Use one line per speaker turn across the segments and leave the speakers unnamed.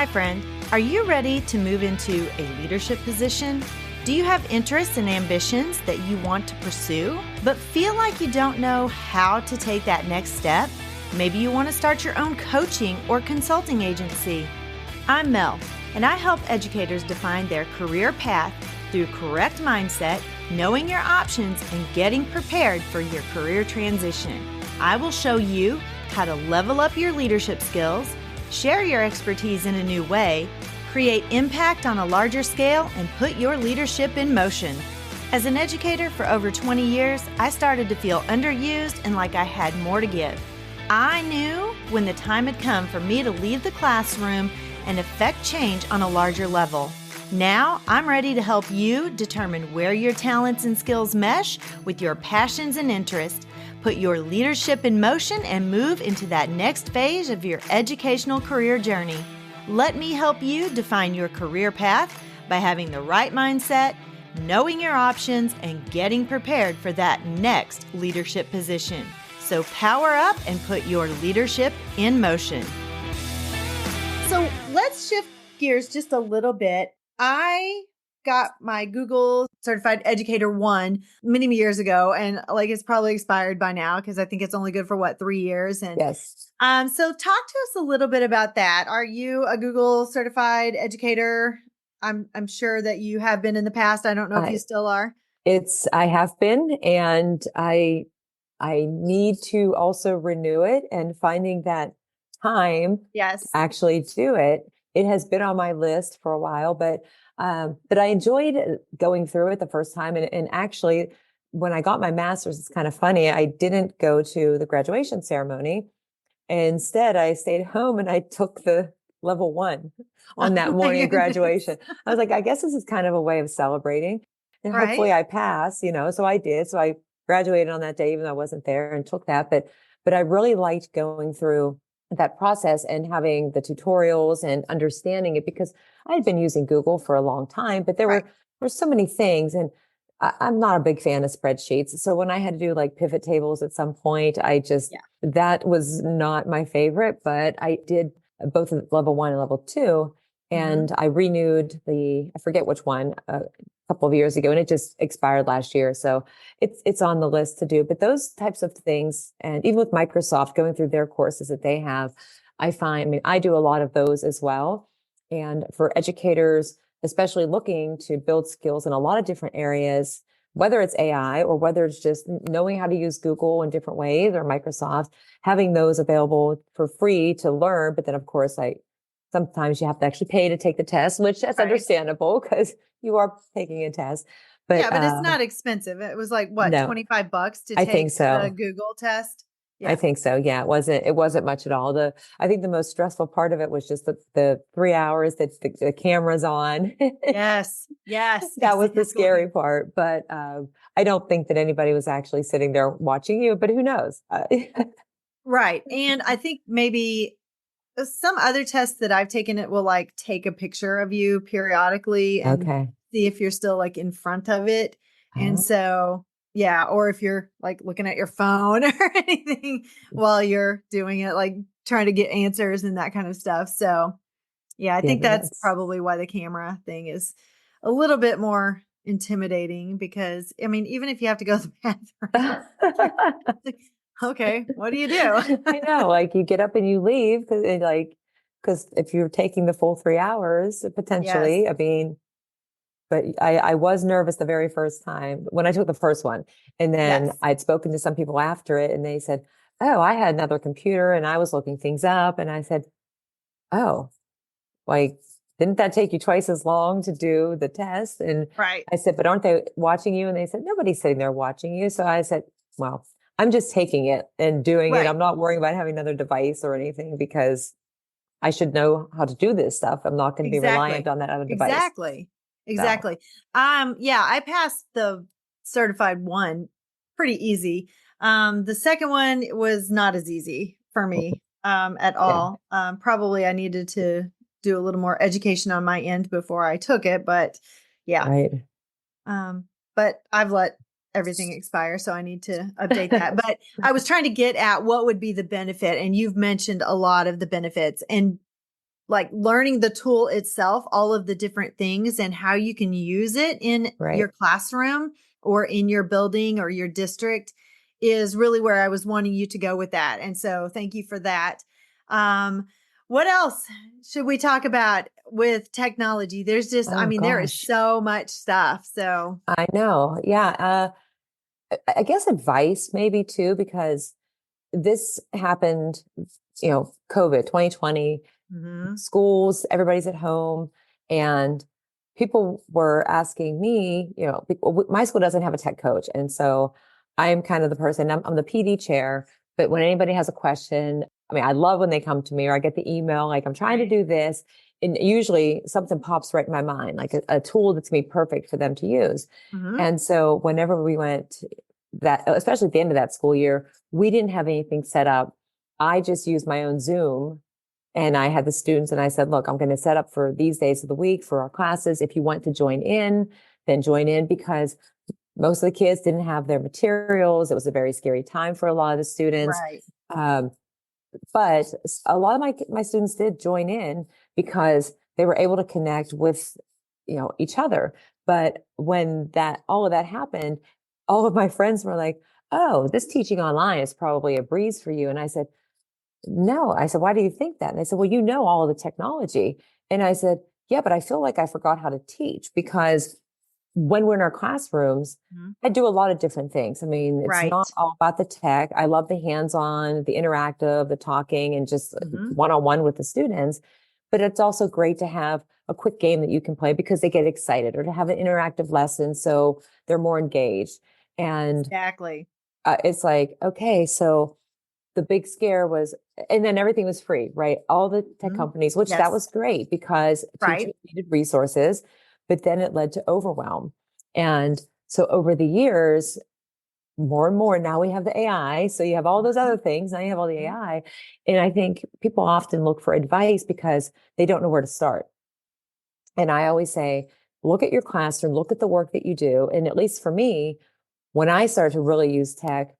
Hi, friend. Are you ready to move into a leadership position? Do you have interests and ambitions that you want to pursue, but feel like you don't know how to take that next step? Maybe you want to start your own coaching or consulting agency. I'm Mel, and I help educators define their career path through correct mindset, knowing your options, and getting prepared for your career transition. I will show you how to level up your leadership skills, share your expertise in a new way, create impact on a larger scale, and put your leadership in motion. As an educator for over 20 years, I started to feel underused and like I had more to give. I knew when the time had come for me to leave the classroom and affect change on a larger level. Now, I'm ready to help you determine where your talents and skills mesh with your passions and interests. Put your leadership in motion and move into that next phase of your educational career journey. Let me help you define your career path by having the right mindset, knowing your options, and getting prepared for that next leadership position. So power up and put your leadership in motion. So let's shift gears just a little bit. I got my Google Certified Educator 1 many years ago, and it's probably expired by now because I think it's only good for 3 years. And
yes.
So talk to us a little bit about that. Are you a Google Certified Educator? I'm sure that you have been in the past. I don't know if you still are.
I have been, and I need to also renew it, and finding that time to actually do it. It has been on my list for a while, but I enjoyed going through it the first time. And actually, when I got my master's, it's kind of funny. I didn't go to the graduation ceremony. Instead, I stayed home and I took the level 1 on that morning of graduation. I was like, I guess this is kind of a way of celebrating, and hopefully I pass, so I did. So I graduated on that day, even though I wasn't there, and took that. But I really liked going through that process and having the tutorials and understanding it, because I had been using Google for a long time, but there were so many things, and I'm not a big fan of spreadsheets. So when I had to do pivot tables at some point, that was not my favorite, but I did both level 1 and level 2. And I renewed I forget which one, a couple of years ago, and it just expired last year. So it's on the list to do. But those types of things, and even with Microsoft going through their courses that they have, I do a lot of those as well. And for educators, especially looking to build skills in a lot of different areas, whether it's AI or whether it's just knowing how to use Google in different ways, or Microsoft, having those available for free to learn. But then, of course, sometimes you have to actually pay to take the test, which that's understandable because you are taking a test. But
but it's not expensive. It was $25 to take the Google test.
Yeah. I think so. Yeah, it wasn't much at all. I think the most stressful part of it was just the 3 hours that the camera's on.
Yes.
That was the scary part. But I don't think that anybody was actually sitting there watching you, but who knows?
Right. And I think maybe some other tests that I've taken, it will take a picture of you periodically and see if you're still in front of it. And so, yeah. Or if you're looking at your phone or anything while you're doing it, trying to get answers and that kind of stuff. So yeah, I think that's probably why the camera thing is a little bit more intimidating, because even if you have to go to the bathroom, okay, what do you do?
I know, you get up and you leave because if you're taking the full 3 hours, potentially, but I was nervous the very first time when I took the first one. And then I'd spoken to some people after it, and they said, oh, I had another computer and I was looking things up. And I said, oh, didn't that take you twice as long to do the test? And I said, but aren't they watching you? And they said, nobody's sitting there watching you. So I said, well, I'm just taking it and doing it. I'm not worrying about having another device or anything, because I should know how to do this stuff. I'm not going to be reliant on that other device.
Exactly. I passed the certified 1 pretty easy. The second one was not as easy for me at all. Probably I needed to do a little more education on my end before I took it, but but I've let everything expire, so I need to update that. But I was trying to get at what would be the benefit, and you've mentioned a lot of the benefits. And like learning the tool itself, all of the different things and how you can use it in your classroom or in your building or your district is really where I was wanting you to go with that. And so thank you for that. What else should we talk about with technology? There's just, there is so much stuff. So
I know. Yeah. I guess advice maybe too, because this happened, COVID 2020, schools, everybody's at home, and people were asking me, my school doesn't have a tech coach. And so I'm kind of the person, I'm the PD chair, but when anybody has a question, I love when they come to me or I get the email, like I'm trying to do this. And usually something pops right in my mind, like a tool that's going to be perfect for them to use. And so whenever we went that, especially at the end of that school year, we didn't have anything set up. I just used my own Zoom and I had the students and I said, look, I'm going to set up for these days of the week for our classes. If you want to join in, then join in, because most of the kids didn't have their materials. It was a very scary time for a lot of the students. But a lot of my students did join in because they were able to connect with, each other. But when all of that happened, all of my friends were like, oh, this teaching online is probably a breeze for you. And I said, no. I said, why do you think that? And they said, well, all of the technology. And I said, yeah, but I feel like I forgot how to teach, because when we're in our classrooms, I do a lot of different things. It's not all about the tech. I love the hands-on, the interactive, the talking, and just one-on-one with the students. But it's also great to have a quick game that you can play because they get excited, or to have an interactive lesson so they're more engaged. And it's like, okay, so the big scare was, and then everything was free, right? All the tech companies, which that was great because teachers needed resources, but then it led to overwhelm. And so over the years, more and more, now we have the AI. So you have all those other things. Now you have all the AI. And I think people often look for advice because they don't know where to start. And I always say, look at your classroom, look at the work that you do. And at least for me, when I started to really use tech,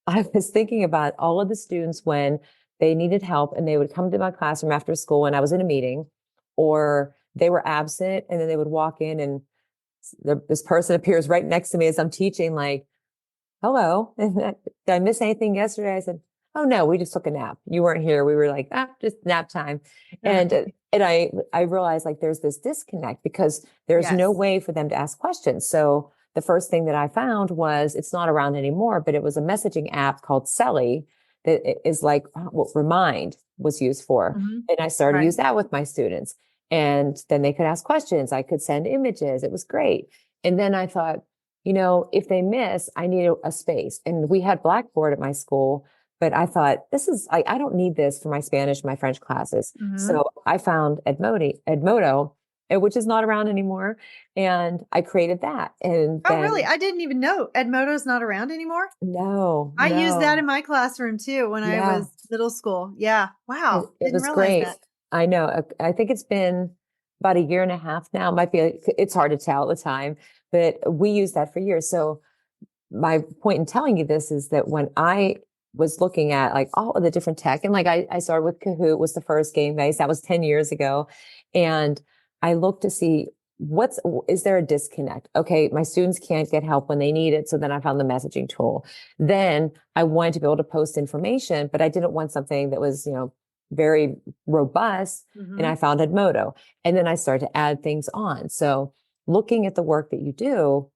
I was thinking about all of the students when they needed help and they would come to my classroom after school and I was in a meeting, or they were absent, and then they would walk in and this person appears right next to me as I'm teaching, like, hello, did I miss anything yesterday? I said, oh no, we just took a nap. You weren't here. We were like, just nap time. And I realized, like, there's this disconnect because there's no way for them to ask questions. So the first thing that I found was, it's not around anymore, but it was a messaging app called Selly that is like what Remind was used for. And I started to use that with my students. And then they could ask questions. I could send images. It was great. And then I thought, if they miss, I need a space. And we had Blackboard at my school, but I thought, I don't need this for my Spanish, my French classes. So I found Edmodo, which is not around anymore. And I created that. And
really? I didn't even know Edmodo is not around anymore.
No,
I used that in my classroom too when I was middle school. Yeah. Wow.
It was great. That. I know. I think it's been about a year and a half now. It might be, it's hard to tell at the time, but we used that for years. So my point in telling you this is that when I was looking at like all of the different tech, and like I started with Kahoot, was the first game base. That was 10 years ago. And I looked to see is there a disconnect? Okay, my students can't get help when they need it. So then I found the messaging tool. Then I wanted to be able to post information, but I didn't want something that was, very robust. And I found Edmodo. And then I started to add things on. So looking at the work that you do,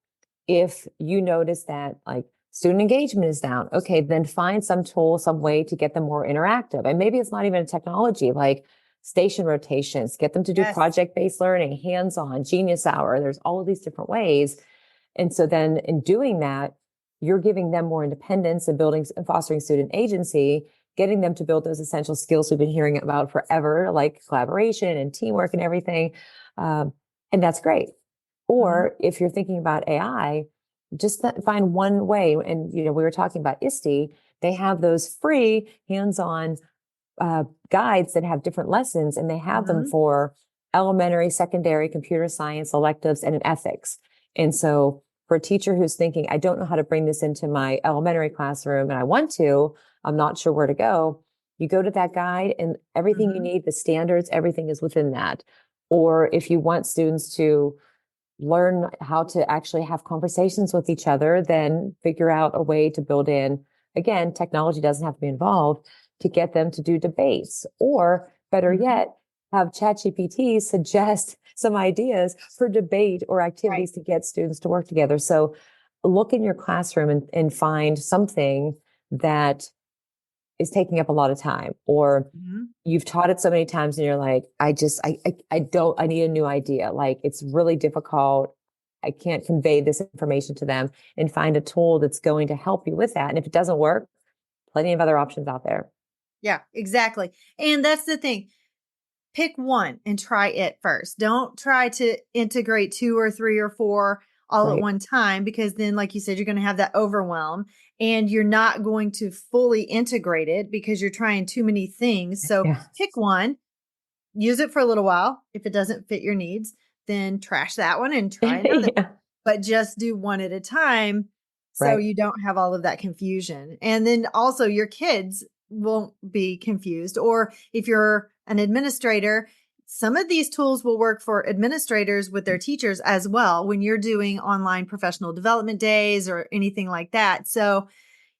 if you notice that like student engagement is down, okay, then find some tool, some way to get them more interactive. And maybe it's not even a technology, like station rotations, get them to do project-based learning, hands-on, Genius Hour. There's all of these different ways. And so then in doing that, you're giving them more independence and building and fostering student agency, getting them to build those essential skills we've been hearing about forever, like collaboration and teamwork and everything. And that's great. Or if you're thinking about AI, just find one way. And, we were talking about ISTE. They have those free hands-on guides that have different lessons, and they have them for elementary, secondary, computer science electives, and in ethics. And so for a teacher who's thinking, I don't know how to bring this into my elementary classroom and I want to, I'm not sure where to go. you go to that guide and everything you need, the standards, everything is within that. Or if you want students to learn how to actually have conversations with each other, then figure out a way to build in, again, technology doesn't have to be involved, to get them to do debates, or better yet, have ChatGPT suggest some ideas for debate or activities to get students to work together. So look in your classroom and find something that is taking up a lot of time, or you've taught it so many times and you're like, I need a new idea. Like, it's really difficult. I can't convey this information to them, and find a tool that's going to help you with that. And if it doesn't work, plenty of other options out there.
Yeah, exactly. And that's the thing. Pick one and try it first. Don't try to integrate 2 or 3 or 4 all at one time, because then, like you said, you're going to have that overwhelm and you're not going to fully integrate it because you're trying too many things. So pick one, use it for a little while. If it doesn't fit your needs, then trash that one and try another. But just do one at a time, so you don't have all of that confusion. And then also your kids won't be confused. Or if you're an administrator, some of these tools will work for administrators with their teachers as well when you're doing online professional development days or anything like that. So,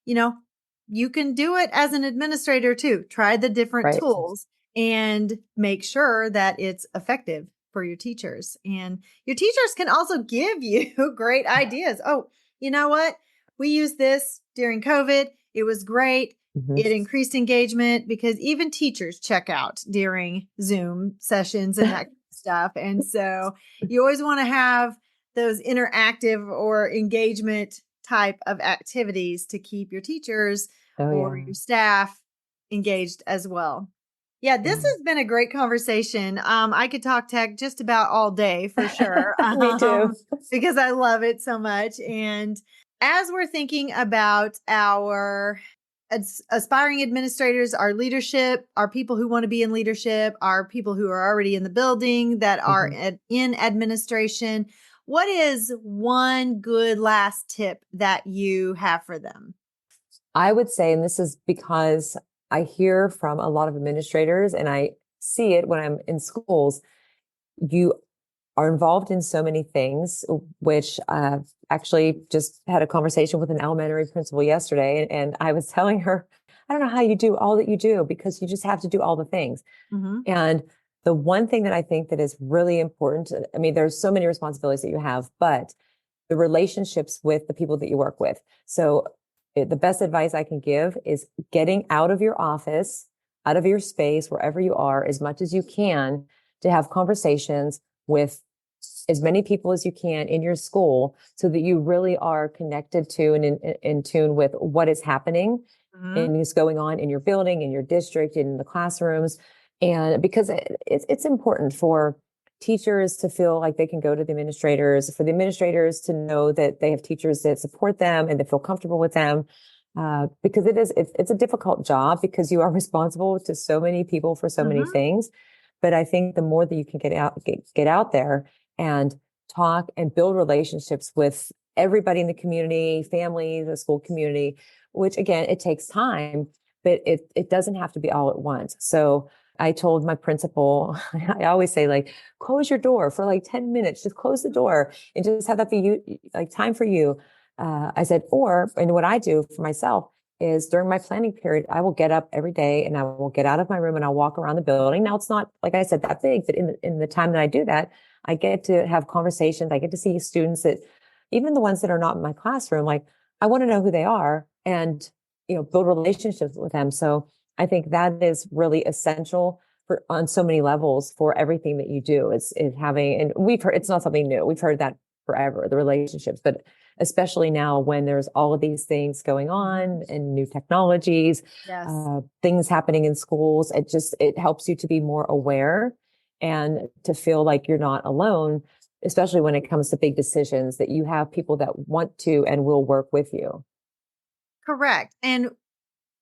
you can do it as an administrator too. Try the different tools and make sure that it's effective for your teachers. And your teachers can also give you great ideas. Oh, you know what? We used this during COVID. It was great. It increased engagement, because even teachers check out during Zoom sessions and that kind of stuff. And so you always want to have those interactive or engagement type of activities to keep your teachers or your staff engaged as well. Yeah, this has been a great conversation. I could talk tech just about all day for sure.
Me too.
Because I love it so much. And as we're thinking about our aspiring administrators, our leadership, our people who want to be in leadership, our people who are already in the building that are in administration, what is one good last tip that you have for them?
I would say, and this is because I hear from a lot of administrators and I see it when I'm in schools, you are involved in so many things, which actually just had a conversation with an elementary principal yesterday. And I was telling her, I don't know how you do all that you do, because you just have to do all the things. And the one thing that I think that is really important, I mean, there's so many responsibilities that you have, but the relationships with the people that you work with. So the best advice I can give is getting out of your office, out of your space, wherever you are, as much as you can, to have conversations with as many people as you can in your school, so that you really are connected to and in tune with what is happening and is going on in your building, in your district, in the classrooms. And because it's important for teachers to feel like they can go to the administrators, for the administrators to know that they have teachers that support them and that feel comfortable with them. Because it's a difficult job, because you are responsible to so many people for so many things. But I think the more that you can get out there and talk and build relationships with everybody in the community, family, the school community, which again, it takes time, but it doesn't have to be all at once. So I told my principal, I always say, like, close your door for like 10 minutes, just close the door and just have that be you, like time for you. I said, and what I do for myself is during my planning period, I will get up every day and I will get out of my room and I'll walk around the building. Now it's not, like I said, that big, but in the time that I do that, I get to have conversations. I get to see students that, even the ones that are not in my classroom, like, I want to know who they are and, build relationships with them. So I think that is really essential on so many levels for everything that you do. Is having, and we've heard, it's not something new. We've heard that forever, the relationships, but especially now when there's all of these things going on and new technologies, things happening in schools, it helps you to be more aware and to feel like you're not alone, especially when it comes to big decisions, that you have people that want to and will work with you.
Correct. And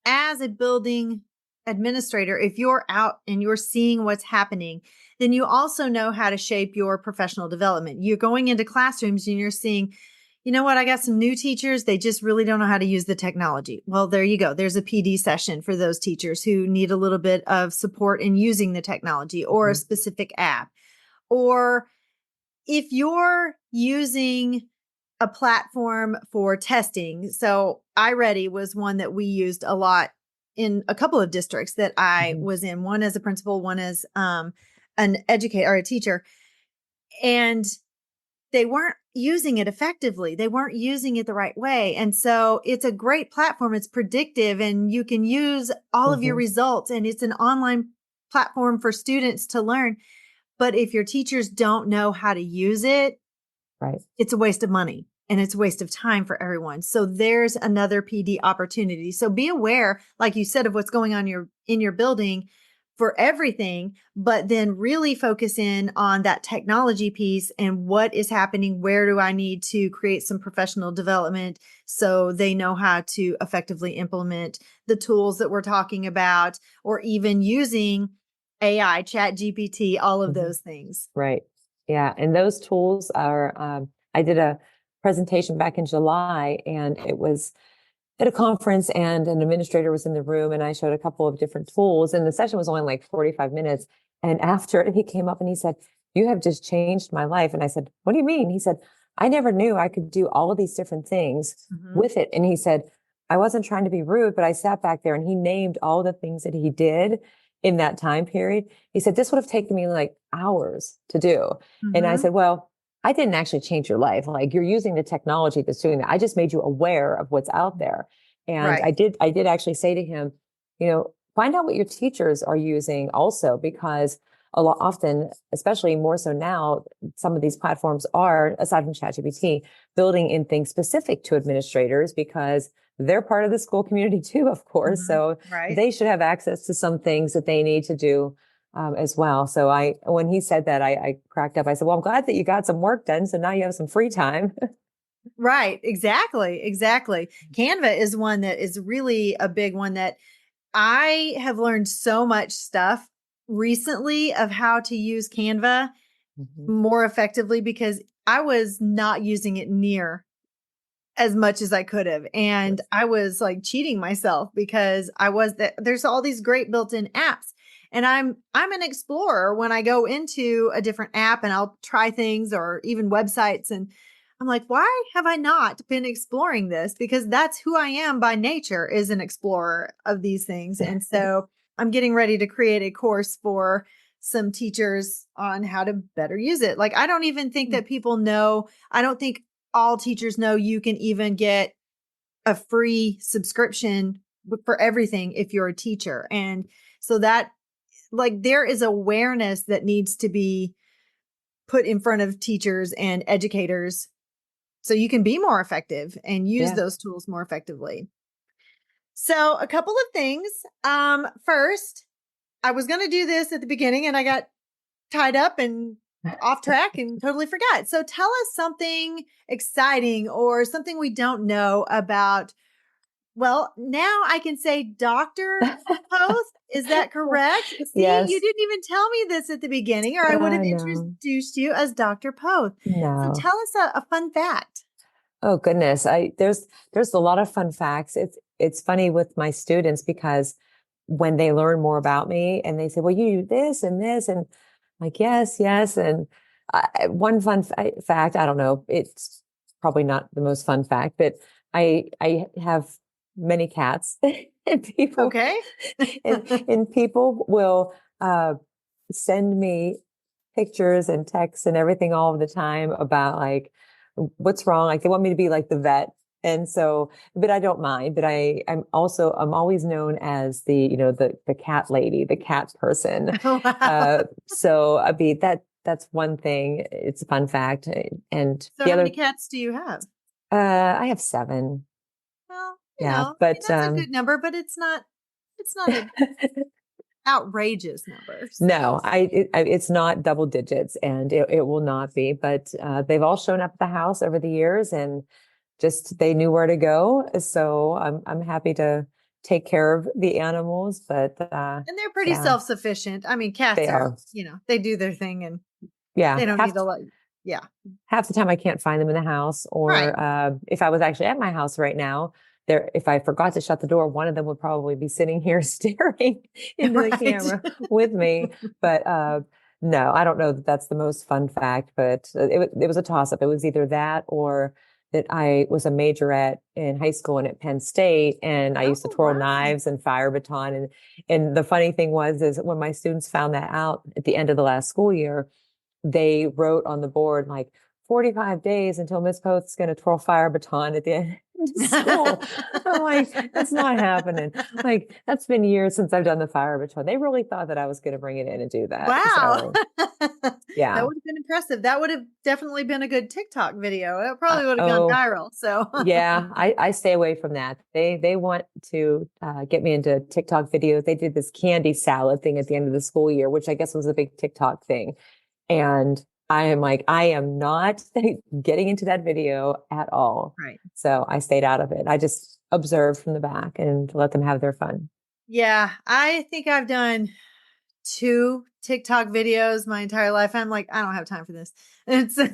as a building administrator, if you're out and you're seeing what's happening, then you also know how to shape your professional development. You're going into classrooms and you're seeing, you know what? I got some new teachers. They just really don't know how to use the technology. Well, there you go. There's a PD session for those teachers who need a little bit of support in using the technology or a specific app. Or if you're using a platform for testing. So iReady was one that we used a lot in a couple of districts that I was in, one as a principal, one as an educator or a teacher. And they weren't using it effectively. They weren't using it the right way. And so it's a great platform. It's predictive and you can use all of your results, and it's an online platform for students to learn. But if your teachers don't know how to use it, it's a waste of money and it's a waste of time for everyone. So there's another PD opportunity. So be aware, like you said, of what's going on in your building for everything, but then really focus in on that technology piece and what is happening. Where do I need to create some professional development so they know how to effectively implement the tools that we're talking about, or even using AI, Chat GPT, all of those things.
Right. Yeah. And those tools are, I did a presentation back in July, and it was at a conference, and an administrator was in the room, and I showed a couple of different tools, and the session was only like 45 minutes. And after it, he came up and he said, "You have just changed my life." And I said, "What do you mean?" He said, "I never knew I could do all of these different things with it." And he said, "I wasn't trying to be rude, but I sat back there," and he named all the things that he did in that time period. He said, "This would have taken me like hours to do." And I said, "Well, I didn't actually change your life. Like, you're using the technology that's doing that. I just made you aware of what's out there." And I did actually say to him, find out what your teachers are using also, because a lot often, especially more so now, some of these platforms are, aside from ChatGPT, building in things specific to administrators, because they're part of the school community too, of course. So they should have access to some things that they need to do as well. So when he said that, I cracked up. I said, "Well, I'm glad that you got some work done. So now you have some free time."
Right. Exactly. Canva is one that is really a big one that I have learned so much stuff recently of how to use Canva more effectively, because I was not using it near as much as I could have. And I was like cheating myself because there's all these great built-in apps. And I'm an explorer when I go into a different app and I'll try things or even websites. And I'm like, why have I not been exploring this? Because that's who I am by nature, is an explorer of these things. And so I'm getting ready to create a course for some teachers on how to better use it. Like, I don't even think that people know. I don't think all teachers know you can even get a free subscription for everything if you're a teacher. And so that, like, there is awareness that needs to be put in front of teachers and educators so you can be more effective and use those tools more effectively. So a couple of things. First, I was going to do this at the beginning and I got tied up and off track and totally forgot. So tell us something exciting or something we don't know about. Well, now I can say Dr. Poth. Is that correct? See,
Yes.
you didn't even tell me this at the beginning, or I would have introduced you as Dr. Poth. So tell us a fun fact.
Oh goodness. There's a lot of fun facts. It's funny with my students, because when they learn more about me and they say, "Well, you do this and this," and I'm like, yes. And one fun fact, I don't know, it's probably not the most fun fact, but I have many cats and people, and people will send me pictures and texts and everything all of the time about like, what's wrong. Like, they want me to be like the vet. And so, but I don't mind, but I'm always known as the cat lady, the cat person.
Wow.
So I mean, that's one thing. It's a fun fact. And
so how many cats do you have?
I have 7.
Well,
but
that's a good number, but it's not an outrageous number. So.
No, it's not double digits, and it will not be, but they've all shown up at the house over the years, and just, they knew where to go. So I'm happy to take care of the animals, but
and they're pretty self-sufficient. I mean, cats are, they do their thing, and they don't need a lot. Yeah.
Half the time I can't find them in the house, or if I was actually at my house right now, if I forgot to shut the door, one of them would probably be sitting here staring into the camera with me. But no, I don't know that that's the most fun fact, but it was a toss up. It was either that or that I was a majorette in high school and at Penn State, and I used to twirl knives and fire baton. And the funny thing is when my students found that out at the end of the last school year, they wrote on the board like 45 days until Miss Poth's going to twirl fire baton at the end of school. I'm like, that's not happening. Like, that's been years since I've done the fire baton. They really thought that I was going to bring it in and do that.
Wow.
So, yeah.
That would have been impressive. That would have definitely been a good TikTok video. It probably would have gone viral. So
yeah, I stay away from that. They want to get me into TikTok videos. They did this candy salad thing at the end of the school year, which I guess was a big TikTok thing. And I am like, I am not getting into that video at all.
Right.
So I stayed out of it. I just observed from the back and let them have their fun.
Yeah. I think I've done 2 TikTok videos my entire life. I'm like, I don't have time for this. And so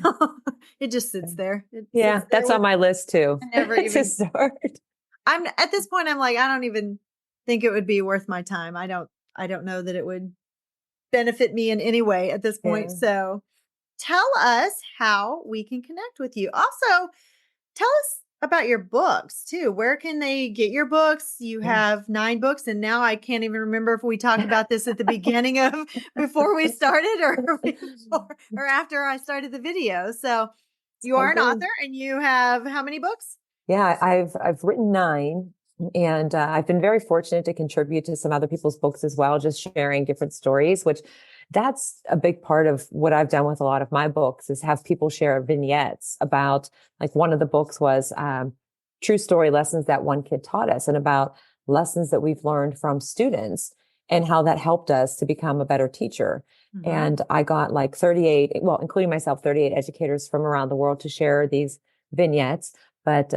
it just sits there.
That's on my list too.
Never even start. I'm at this point, I'm like, I don't even think it would be worth my time. I don't know that it would benefit me in any way at this point. Yeah. So tell us how we can connect with you. Also, tell us about your books too. Where can they get your books? You have 9 books, and now I can't even remember if we talked about this at the beginning of before we started or after I started the video. So you are an author, and you have how many books?
Yeah, I've written 9. And I've been very fortunate to contribute to some other people's books as well, just sharing different stories, which that's a big part of what I've done with a lot of my books is have people share vignettes about, like one of the books was true story lessons that one kid taught us, and about lessons that we've learned from students and how that helped us to become a better teacher. Mm-hmm. And I got like 38, well, including myself, 38 educators from around the world to share these vignettes. But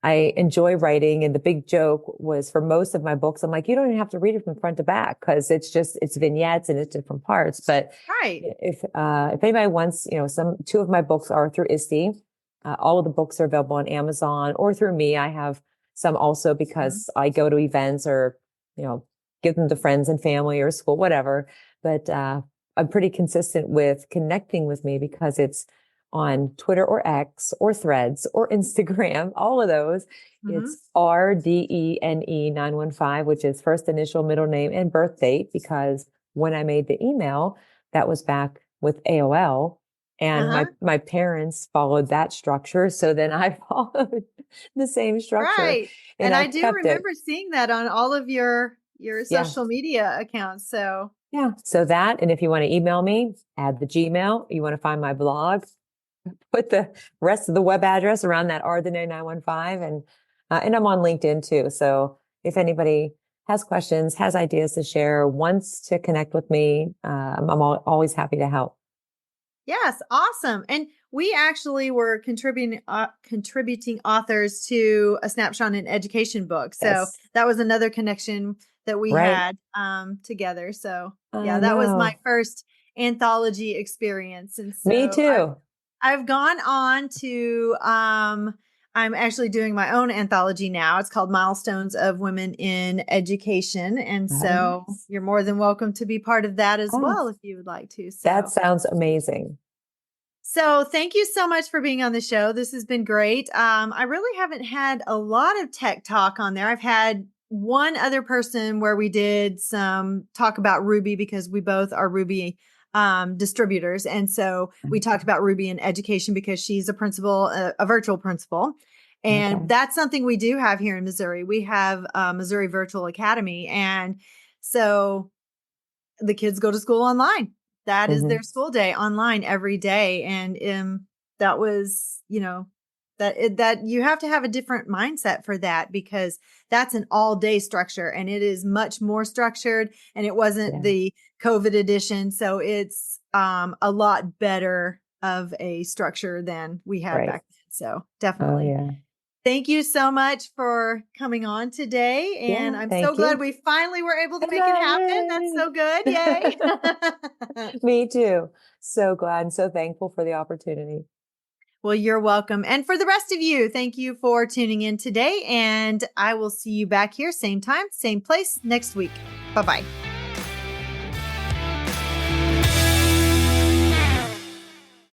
I enjoy writing. And the big joke was for most of my books, I'm like, you don't even have to read it from front to back because it's vignettes and it's different parts. But if anybody wants, 2 of my books are through ISTE. All of the books are available on Amazon or through me. I have some also because I go to events or, give them to friends and family or school, whatever. But I'm pretty consistent with connecting with me because it's on Twitter or X or Threads or Instagram, all of those. Mm-hmm. It's RDENE 915, which is first initial, middle name, and birth date, because when I made the email, that was back with AOL. And my parents followed that structure. So then I followed the same structure.
Right. And I do remember seeing that on all of your social media accounts. So
So that, and if you want to email me, add the Gmail. You want to find my blog, put the rest of the web address around that RDENE 915, and I'm on LinkedIn too. So if anybody has questions, has ideas to share, wants to connect with me, I'm always happy to help.
Yes, awesome. And we actually were contributing authors to a Snapshot in Education book. So that was another connection that we had together. So that was my first anthology experience. And so
me too.
I've gone on to, I'm actually doing my own anthology now. It's called Milestones of Women in Education. And so you're more than welcome to be part of that as well, if you would like to. So
that sounds amazing.
So thank you so much for being on the show. This has been great. I really haven't had a lot of tech talk on there. I've had one other person where we did some talk about Ruby because we both are Ruby distributors. And so we talked about Ruby in education because she's a principal, a virtual principal. And that's something we do have here in Missouri. We have Missouri Virtual Academy. And so the kids go to school online. That is their school day online every day. And that was, that you have to have a different mindset for that because that's an all day structure and it is much more structured and it wasn't the COVID edition. So it's a lot better of a structure than we had back then. So definitely. Thank you so much for coming on today. And I'm so glad we finally were able to make it happen. That's so good. Yay.
Me too. So glad and so thankful for the opportunity.
Well, you're welcome. And for the rest of you, thank you for tuning in today. And I will see you back here, same time, same place next week. Bye-bye.